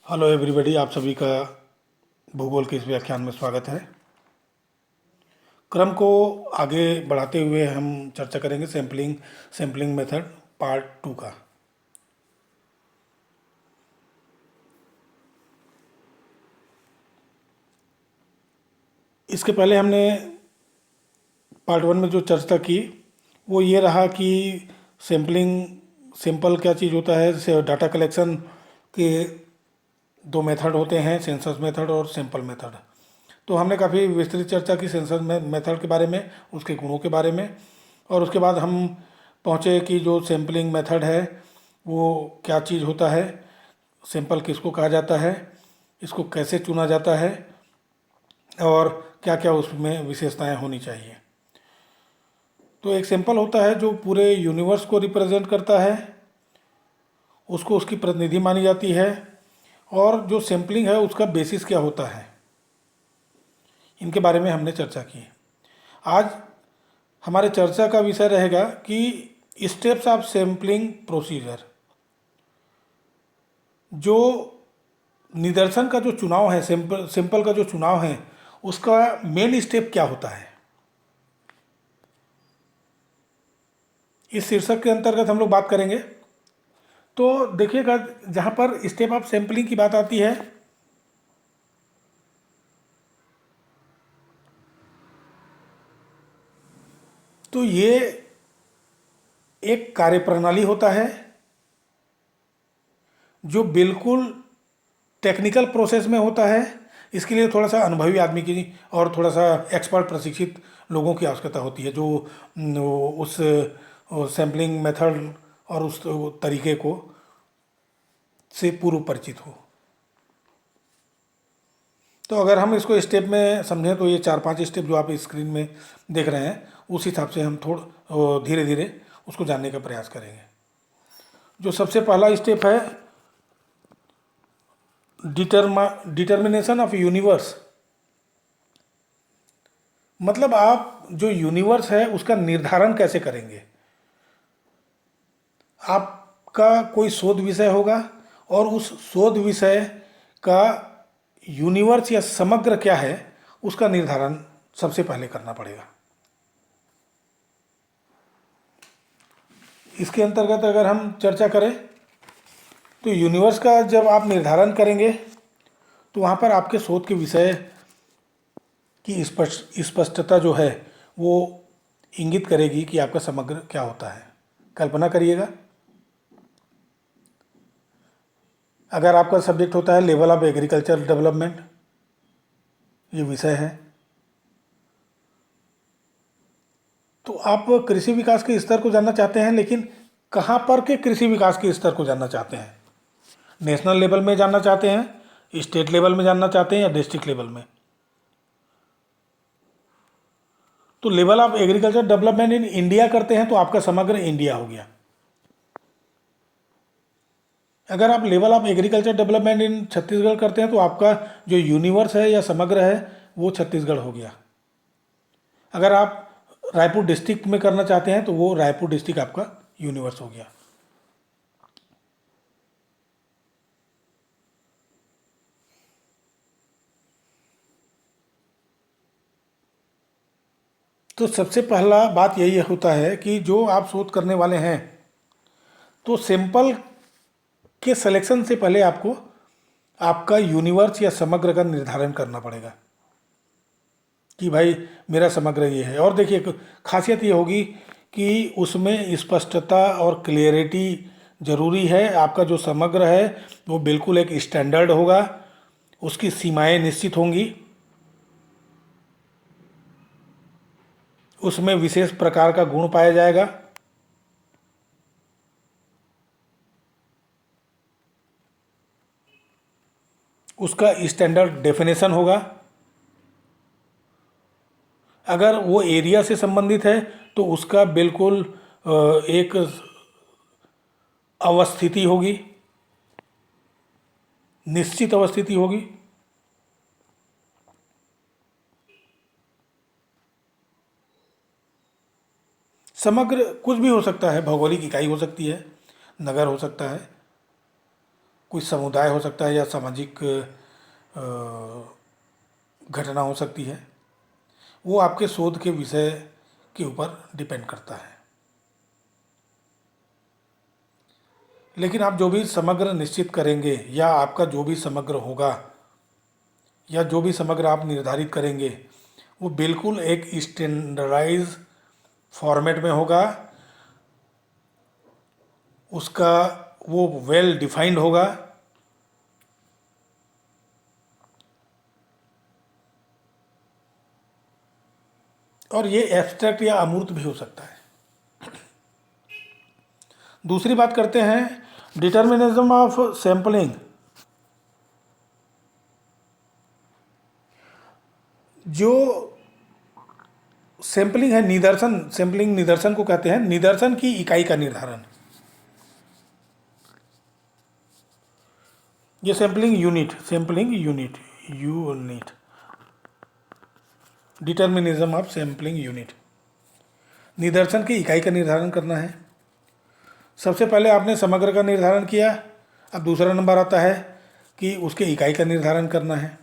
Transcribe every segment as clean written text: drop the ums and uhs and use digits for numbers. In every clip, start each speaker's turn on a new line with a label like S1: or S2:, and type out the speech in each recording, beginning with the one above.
S1: Hello everybody, आप सभी का भूगोल के इस व्याख्यान में स्वागत है। क्रम को आगे बढ़ाते हुए हम चर्चा करेंगे सैम्पलिंग मेथड पार्ट 2 का। इसके पहले हमने पार्ट 1 में जो चर्चा की वो ये रहा कि सिंपल क्या चीज़ होता है। जैसे डाटा कलेक्शन के दो मेथड होते हैं, सेंसस मेथड और सैंपल मेथड। तो हमने काफ़ी विस्तृत चर्चा की सेंसस मेथड के बारे में, उसके गुणों के बारे में, और उसके बाद हम पहुँचे कि जो सैम्पलिंग मेथड है वो क्या चीज़ होता है, सैंपल किसको कहा जाता है, इसको कैसे चुना जाता है और क्या क्या उसमें विशेषताएं होनी चाहिए। तो एक सैंपल होता है जो पूरे यूनिवर्स को रिप्रेजेंट करता है, उसको उसकी प्रतिनिधि मानी जाती है। और जो सैम्पलिंग है उसका बेसिस क्या होता है, इनके बारे में हमने चर्चा की। आज हमारे चर्चा का विषय रहेगा कि स्टेप्स ऑफ सैम्पलिंग प्रोसीजर। जो निदर्शन का जो चुनाव है, सैंपल का जो चुनाव है, उसका मेन स्टेप क्या होता है, इस शीर्षक के अंतर्गत हम लोग बात करेंगे। तो देखिएगा, जहाँ पर स्टेप ऑफ सैंपलिंग की बात आती है तो ये एक कार्यप्रणाली होता है जो बिल्कुल टेक्निकल प्रोसेस में होता है। इसके लिए थोड़ा सा अनुभवी आदमी की और थोड़ा सा एक्सपर्ट प्रशिक्षित लोगों की आवश्यकता होती है, जो उस सैम्पलिंग मेथड और उस तरीके को से पूर्व परिचित हो। तो अगर हम इसको स्टेप में समझें तो ये 4-5 स्टेप जो आप स्क्रीन में देख रहे हैं, उस हिसाब से हम धीरे धीरे उसको जानने का प्रयास करेंगे। जो सबसे पहला स्टेप है, डिटर्मिनेशन ऑफ यूनिवर्स। मतलब आप जो यूनिवर्स है उसका निर्धारण कैसे करेंगे। आपका कोई शोध विषय होगा और उस शोध विषय का यूनिवर्स या समग्र क्या है उसका निर्धारण सबसे पहले करना पड़ेगा। इसके अंतर्गत अगर हम चर्चा करें तो यूनिवर्स का जब आप निर्धारण करेंगे तो वहाँ पर आपके शोध के विषय की स्पष्टता जो है वो इंगित करेगी कि आपका समग्र क्या होता है। कल्पना करिएगा, अगर आपका सब्जेक्ट होता है लेवल ऑफ एग्रीकल्चर डेवलपमेंट, ये विषय है, तो आप कृषि विकास के स्तर को जानना चाहते हैं, लेकिन कहाँ पर के कृषि विकास के स्तर को जानना चाहते हैं। नेशनल लेवल में जानना चाहते हैं, स्टेट लेवल में जानना चाहते हैं या डिस्ट्रिक्ट लेवल में। तो level of agriculture development in India करते हैं तो आपका समग्र इंडिया हो गया। अगर आप level of agriculture development in Chhattisgarh करते हैं तो आपका जो यूनिवर्स है या समग्र है वो छत्तीसगढ़ हो गया। अगर आप रायपुर डिस्ट्रिक्ट में करना चाहते हैं तो वो रायपुर डिस्ट्रिक्ट आपका यूनिवर्स हो गया। तो सबसे पहला बात यही होता है कि जो आप शोध करने वाले हैं तो सैंपल के सिलेक्शन से पहले आपको आपका यूनिवर्स या समग्र का निर्धारण करना पड़ेगा कि भाई मेरा समग्र ये है। और देखिए, खासियत ये होगी कि उसमें स्पष्टता और क्लियरिटी ज़रूरी है। आपका जो समग्र है वो बिल्कुल एक स्टैंडर्ड होगा, उसकी सीमाएं निश्चित होंगी, उसमें विशेष प्रकार का गुण पाया जाएगा, उसका स्टैंडर्ड डेफिनेशन होगा। अगर वो एरिया से संबंधित है तो उसका बिल्कुल एक अवस्थिति होगी, निश्चित अवस्थिति होगी। समग्र कुछ भी हो सकता है, भौगोलिक इकाई हो सकती है, नगर हो सकता है, कोई समुदाय हो सकता है या सामाजिक घटना हो सकती है, वो आपके शोध के विषय के ऊपर डिपेंड करता है। लेकिन आप जो भी समग्र निश्चित करेंगे या आपका जो भी समग्र होगा या जो भी समग्र आप निर्धारित करेंगे वो बिल्कुल एक स्टैंडर्डाइज फॉर्मेट में होगा, उसका वो वेल डिफाइंड होगा, और ये एब्स्ट्रैक्ट या अमूर्त भी हो सकता है। दूसरी बात करते हैं डिटर्मिनिज्म ऑफ सैंपलिंग। जो सैंपलिंग है, निदर्शन, सैंपलिंग निदर्शन को कहते हैं, निदर्शन की इकाई का निर्धारण। ये sampling unit determinism of sampling unit, निदर्शन की इकाई का निर्धारण करना है। सबसे पहले आपने समग्र का निर्धारण किया, अब दूसरा नंबर आता है कि उसके इकाई का निर्धारण करना है।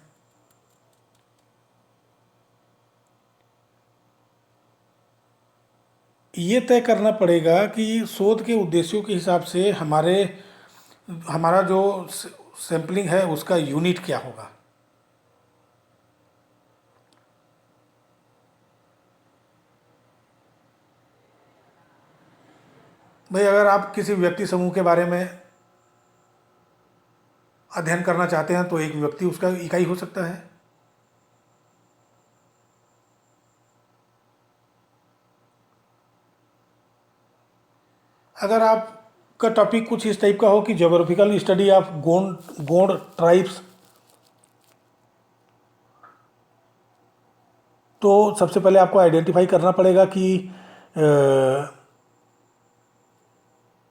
S1: ये तय करना पड़ेगा कि शोध के उद्देश्यों के हिसाब से हमारा जो सैंपलिंग है उसका यूनिट क्या होगा। भाई अगर आप किसी व्यक्ति समूह के बारे में अध्ययन करना चाहते हैं तो एक व्यक्ति उसका इकाई हो सकता है। अगर आपका टॉपिक कुछ इस टाइप का हो कि geographical study of Gond tribes, तो सबसे पहले आपको आइडेंटिफाई करना पड़ेगा कि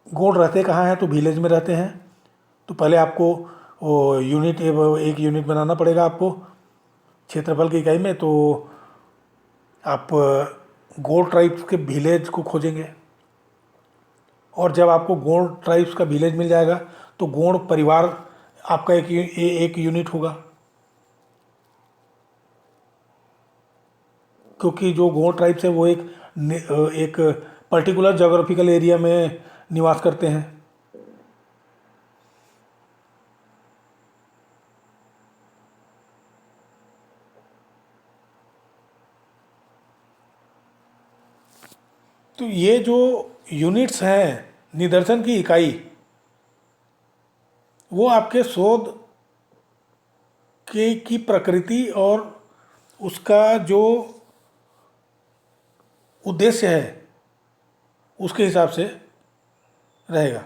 S1: गोंड रहते कहाँ हैं, तो विलेज में रहते हैं। तो पहले आपको वो एक यूनिट बनाना पड़ेगा आपको क्षेत्रफल की इकाई में। तो आप गोंड ट्राइब्स के विलेज को खोजेंगे, और जब आपको गोंड ट्राइब्स का विलेज मिल जाएगा तो गोंड परिवार आपका एक यूनिट होगा, क्योंकि जो गोंड ट्राइब्स है वो एक पर्टिकुलर जोग्राफिकल एरिया में निवास करते हैं। तो ये जो यूनिट्स हैं, निदर्शन की इकाई, वो आपके शोध की प्रकृति और उसका जो उद्देश्य है उसके हिसाब से रहेगा।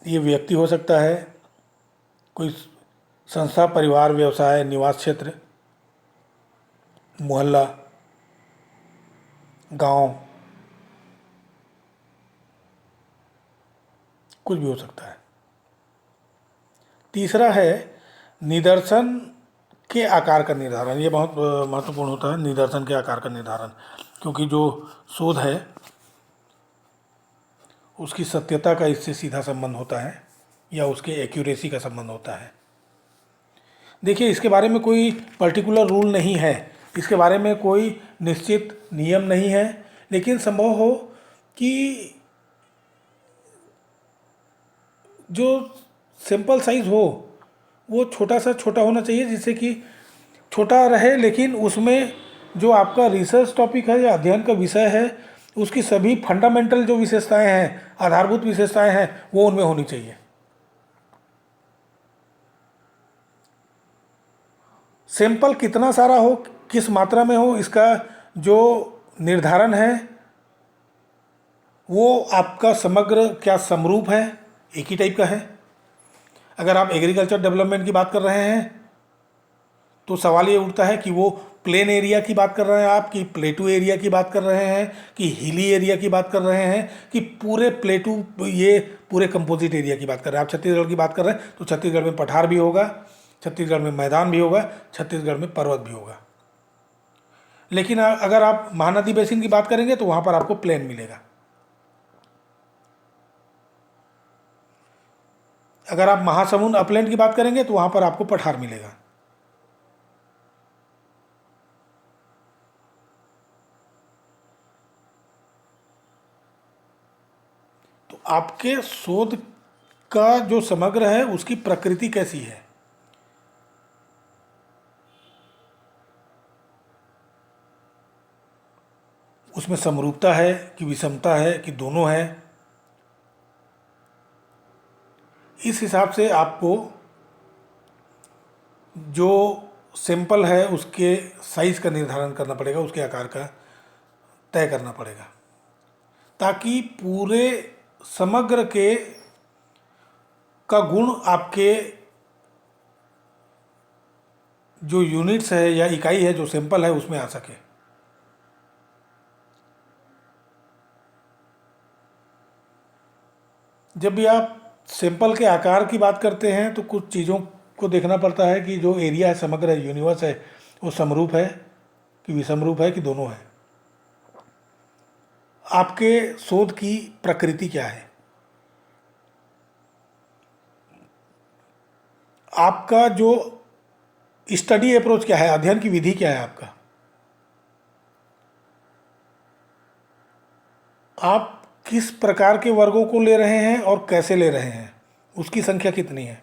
S1: ये व्यक्ति हो सकता है, कोई संस्था, परिवार, व्यवसाय, निवास क्षेत्र, मोहल्ला, गांव, कुछ भी हो सकता है। तीसरा है निदर्शन के आकार का निर्धारण। ये बहुत महत्वपूर्ण होता है, निदर्शन के आकार का निर्धारण, क्योंकि जो शोध है उसकी सत्यता का इससे सीधा संबंध होता है या उसके एक्यूरेसी का संबंध होता है। देखिए, इसके बारे में कोई पर्टिकुलर रूल नहीं है, इसके बारे में कोई निश्चित नियम नहीं है, लेकिन संभव हो कि जो सैंपल साइज हो वो छोटा होना चाहिए, जिससे कि छोटा रहे लेकिन उसमें जो आपका रिसर्च टॉपिक है या अध्ययन का विषय है उसकी सभी फंडामेंटल जो विशेषताएं हैं, आधारभूत विशेषताएं हैं, वो उनमें होनी चाहिए। सैंपल कितना सारा हो, किस मात्रा में हो, इसका जो निर्धारण है वो आपका समग्र क्या समरूप है, एक ही टाइप का है। अगर आप एग्रीकल्चर डेवलपमेंट की बात कर रहे हैं तो सवाल ये उठता है कि वो प्लेन एरिया की बात कर रहे हैं आप, कि प्लेटू एरिया की बात कर रहे हैं, कि हिली एरिया की बात कर रहे हैं, कि पूरे पूरे कंपोजिट एरिया की बात कर रहे हैं। आप छत्तीसगढ़ की बात कर रहे हैं तो छत्तीसगढ़ में पठार भी होगा, छत्तीसगढ़ में मैदान भी होगा, छत्तीसगढ़ में पर्वत भी होगा। लेकिन अगर आप महानदी बेसिन की बात करेंगे तो वहाँ पर आपको प्लेन मिलेगा। अगर आप महासमुंद अपलैंड की बात करेंगे तो वहाँ पर आपको पठार मिलेगा। तो आपके शोध का जो समग्र है उसकी प्रकृति कैसी है, उसमें समरूपता है कि विषमता है कि दोनों है, इस हिसाब से आपको जो सैंपल है उसके साइज का निर्धारण करना पड़ेगा, उसके आकार का तय करना पड़ेगा, ताकि पूरे समग्र के का गुण आपके जो यूनिट्स है या इकाई है जो सैंपल है उसमें आ सके। जब भी आप सैंपल के आकार की बात करते हैं तो कुछ चीज़ों को देखना पड़ता है कि जो एरिया है, समग्र यूनिवर्स है, वो समरूप है कि विषमरूप है कि दोनों है। आपके शोध की प्रकृति क्या है, आपका जो स्टडी अप्रोच क्या है, अध्ययन की विधि क्या है आपका, आप किस प्रकार के वर्गों को ले रहे हैं और कैसे ले रहे हैं, उसकी संख्या कितनी है,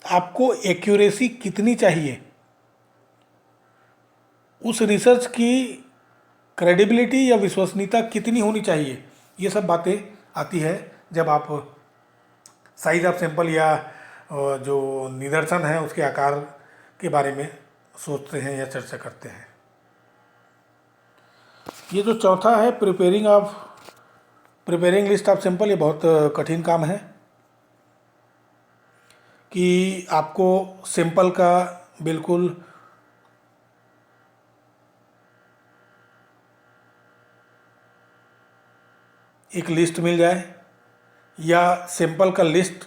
S1: आपको एक्यूरेसी कितनी चाहिए, उस रिसर्च की क्रेडिबिलिटी या विश्वसनीयता कितनी होनी चाहिए। ये सब बातें आती है जब आप साइज ऑफ सैंपल या जो निदर्शन है उसके आकार के बारे में सोचते हैं या चर्चा करते हैं। ये जो चौथा है प्रिपेयरिंग लिस्ट ऑफ सैंपल, ये बहुत कठिन काम है कि आपको सैंपल का बिल्कुल एक लिस्ट मिल जाए, या सैंपल का लिस्ट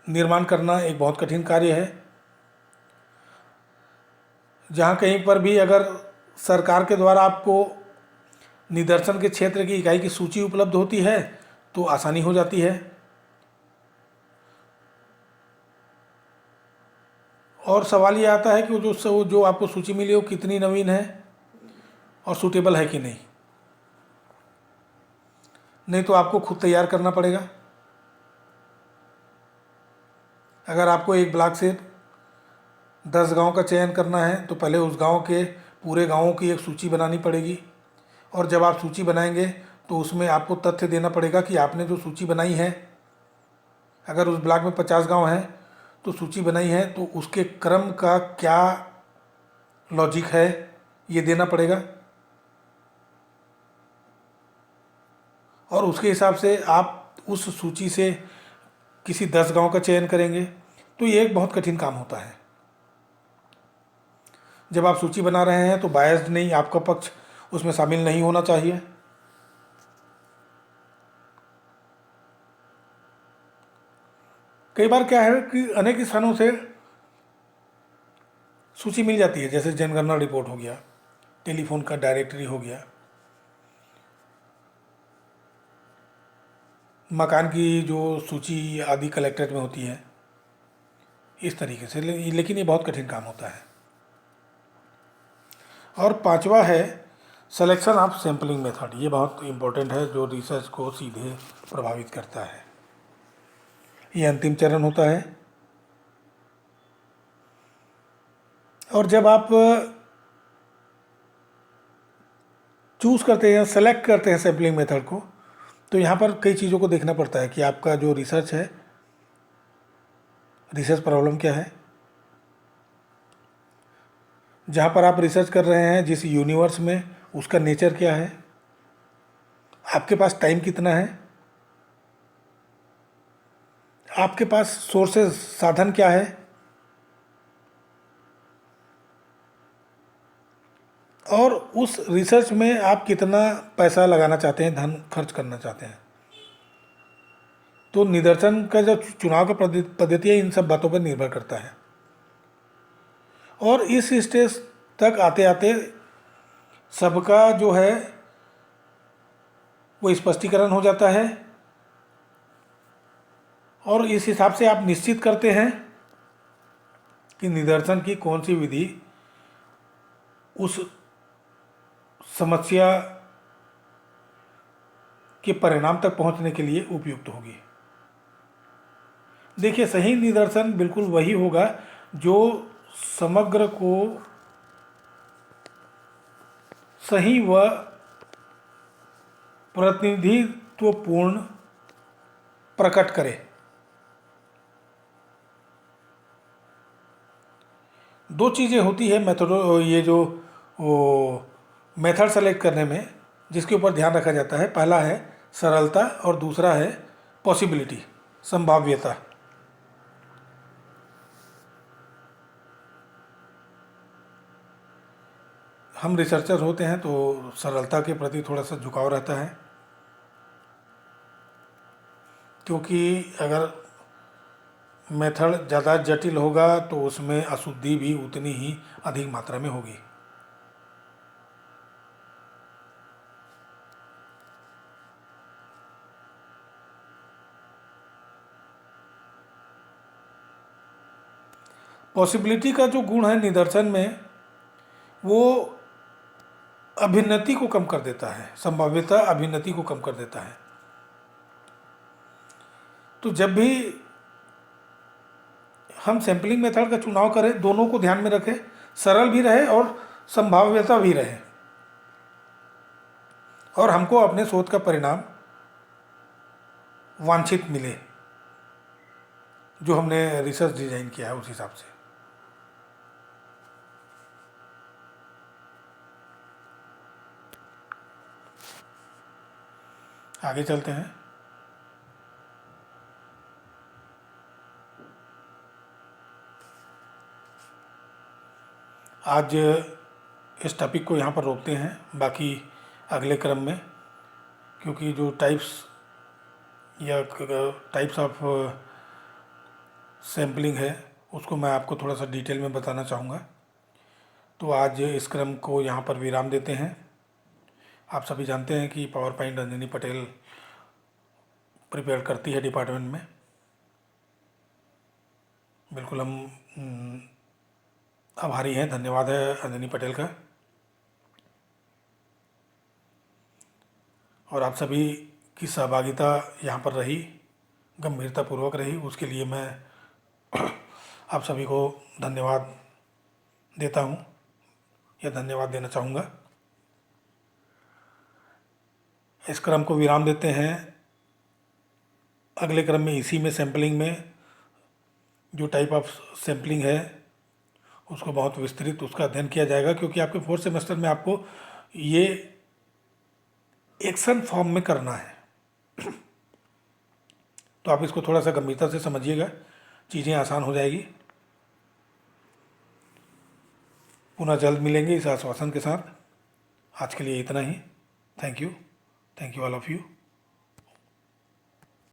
S1: निर्माण करना एक बहुत कठिन कार्य है। जहाँ कहीं पर भी अगर सरकार के द्वारा आपको निदर्शन के क्षेत्र की इकाई की सूची उपलब्ध होती है तो आसानी हो जाती है, और सवाल ये आता है कि वो जो आपको सूची मिली हो कितनी नवीन है और सूटेबल है कि नहीं। नहीं तो आपको खुद तैयार करना पड़ेगा। अगर आपको एक ब्लॉक से 10 गांव का चयन करना है तो पहले उस गांव के पूरे गांवों की एक सूची बनानी पड़ेगी, और जब आप सूची बनाएंगे तो उसमें आपको तथ्य देना पड़ेगा कि आपने जो सूची बनाई है, अगर उस ब्लॉक में 50 गांव हैं तो सूची बनाई है तो उसके क्रम का क्या लॉजिक है ये देना पड़ेगा, और उसके हिसाब से आप उस सूची से किसी 10 गांव का चयन करेंगे। तो ये एक बहुत कठिन काम होता है। जब आप सूची बना रहे हैं तो बायस्ड नहीं, आपका पक्ष उसमें शामिल नहीं होना चाहिए। कई बार क्या है कि अनेक स्थानों से सूची मिल जाती है, जैसे जनगणना रिपोर्ट हो गया, टेलीफोन का डायरेक्टरी हो गया, मकान की जो सूची आदि कलेक्ट्रेट में होती है, इस तरीके से। लेकिन ये बहुत कठिन काम होता है। और पांचवा है सिलेक्शन ऑफ सैम्पलिंग मेथड। ये बहुत इम्पोर्टेंट है, जो रिसर्च को सीधे प्रभावित करता है। ये अंतिम चरण होता है, और जब आप चूज़ करते हैं, सेलेक्ट करते हैं सैम्पलिंग मेथड को, तो यहाँ पर कई चीज़ों को देखना पड़ता है कि आपका जो रिसर्च है, रिसर्च प्रॉब्लम क्या है, जहाँ पर आप रिसर्च कर रहे हैं जिस यूनिवर्स में, उसका नेचर क्या है, आपके पास टाइम कितना है, आपके पास सोर्सेज साधन क्या है, और उस रिसर्च में आप कितना पैसा लगाना चाहते हैं, धन खर्च करना चाहते हैं। तो निदर्शन का जो चुनाव का पद्धति है इन सब बातों पर निर्भर करता है। और इस स्टेज तक आते आते सबका जो है वो स्पष्टीकरण हो जाता है, और इस हिसाब से आप निश्चित करते हैं कि निदर्शन की कौन सी विधि उस समस्या के परिणाम तक पहुंचने के लिए उपयुक्त होगी। देखिए, सही निदर्शन बिल्कुल वही होगा जो समग्र को सही व प्रतिनिधित्वपूर्ण प्रकट करे। दो चीज़ें होती है मेथडो ये जो मेथड सेलेक्ट करने में जिसके ऊपर ध्यान रखा जाता है, पहला है सरलता और दूसरा है पॉसिबिलिटी, संभाव्यता। हम रिसर्चर होते हैं तो सरलता के प्रति थोड़ा सा झुकाव रहता है, क्योंकि अगर मेथड ज़्यादा जटिल होगा तो उसमें अशुद्धि भी उतनी ही अधिक मात्रा में होगी। पॉसिबिलिटी का जो गुण है निदर्शन में, वो अभिन्नति को कम कर देता है, संभाव्यता अभिन्नति को कम कर देता है। तो जब भी हम सैंपलिंग मेथड का चुनाव करें, दोनों को ध्यान में रखें, सरल भी रहे और संभाव्यता भी रहे, और हमको अपने शोध का परिणाम वांछित मिले जो हमने रिसर्च डिजाइन किया है उस हिसाब से। आगे चलते हैं। आज इस टॉपिक को यहाँ पर रोकते हैं, बाकी अगले क्रम में, क्योंकि जो टाइप्स ऑफ सैम्पलिंग है उसको मैं आपको थोड़ा सा डिटेल में बताना चाहूँगा। तो आज इस क्रम को यहाँ पर विराम देते हैं। आप सभी जानते हैं कि power point Anjani Patel prepare करती है डिपार्टमेंट में। बिल्कुल हम आभारी हैं, धन्यवाद है अंजनी पटेल का। और आप सभी की सहभागिता यहाँ पर रही, गंभीरतापूर्वक रही, उसके लिए मैं आप सभी को धन्यवाद देता हूँ या धन्यवाद देना चाहूँगा। इस क्रम को विराम देते हैं। अगले क्रम में इसी में सैम्पलिंग में जो टाइप ऑफ सैम्पलिंग है उसको बहुत विस्तृत उसका अध्ययन किया जाएगा, क्योंकि आपके फोर्थ सेमेस्टर में आपको ये एक्शन फॉर्म में करना है। तो आप इसको थोड़ा सा गंभीरता से समझिएगा, चीज़ें आसान हो जाएगी। पुनः जल्द मिलेंगे इस आश्वासन के साथ। आज के लिए इतना ही। Thank you all of you.